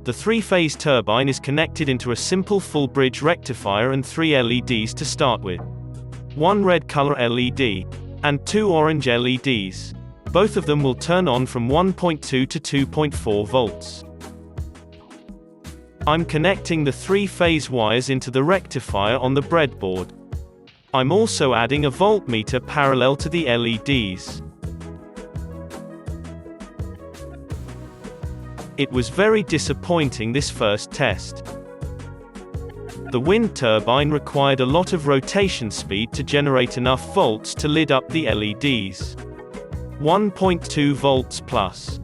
The three-phase turbine is connected into a simple full-bridge rectifier and 3 LEDs to start with. One red color LED, and 2 orange LEDs. Both of them will turn on from 1.2 to 2.4 volts. I'm connecting the three-phase wires into the rectifier on the breadboard. I'm also adding a voltmeter parallel to the LEDs. It was very disappointing this first test. The wind turbine required a lot of rotation speed to generate enough volts to lit up the LEDs. 1.2 volts plus.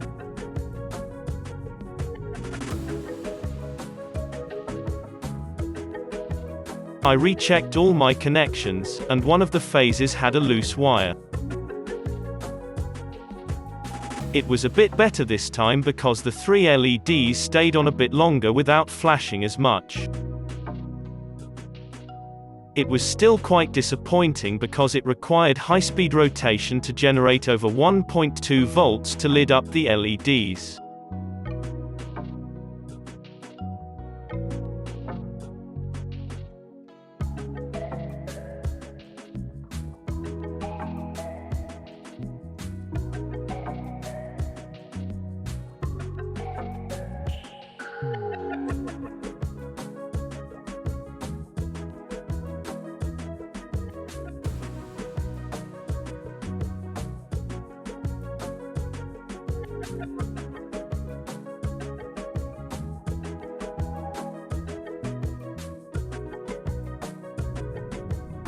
I rechecked all my connections, and one of the phases had a loose wire. It was a bit better this time because the 3 LEDs stayed on a bit longer without flashing as much. It was still quite disappointing because it required high-speed rotation to generate over 1.2 volts to lit up the LEDs.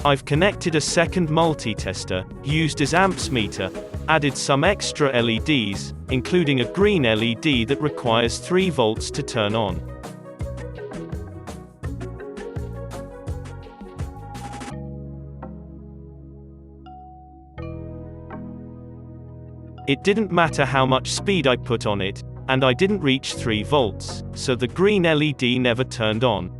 I've connected a second multi-tester, used as amps meter, added some extra LEDs, including a green LED that requires 3 volts to turn on. It didn't matter how much speed I put on it, and I didn't reach 3 volts, so the green LED never turned on.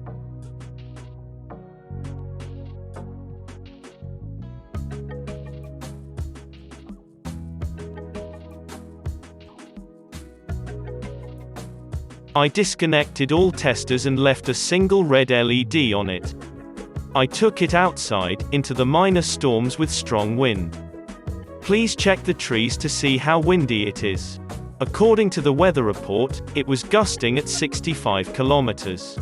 I disconnected all testers and left a single red LED on it. I took it outside, into the minor storms with strong wind. Please check the trees to see how windy it is. According to the weather report, it was gusting at 65 kilometers.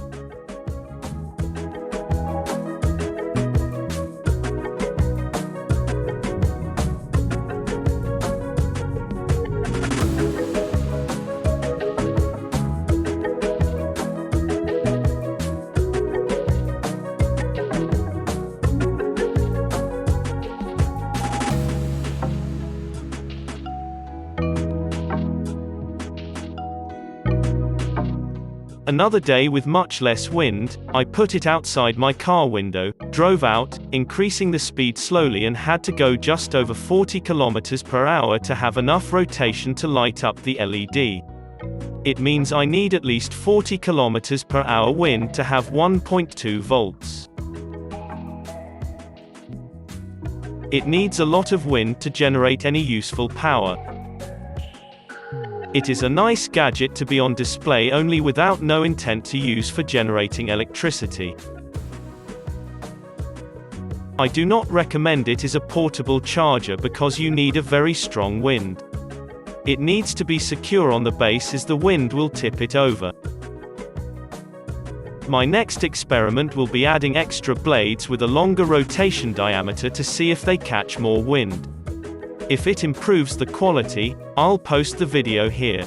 Another day with much less wind, I put it outside my car window, drove out, increasing the speed slowly and had to go just over 40 km per hour to have enough rotation to light up the LED. It means I need at least 40 km per hour wind to have 1.2 volts. It needs a lot of wind to generate any useful power. It is a nice gadget to be on display only without no intent to use for generating electricity. I do not recommend it as a portable charger because you need a very strong wind. It needs to be secure on the base as the wind will tip it over. My next experiment will be adding extra blades with a longer rotation diameter to see if they catch more wind. If it improves the quality, I'll post the video here.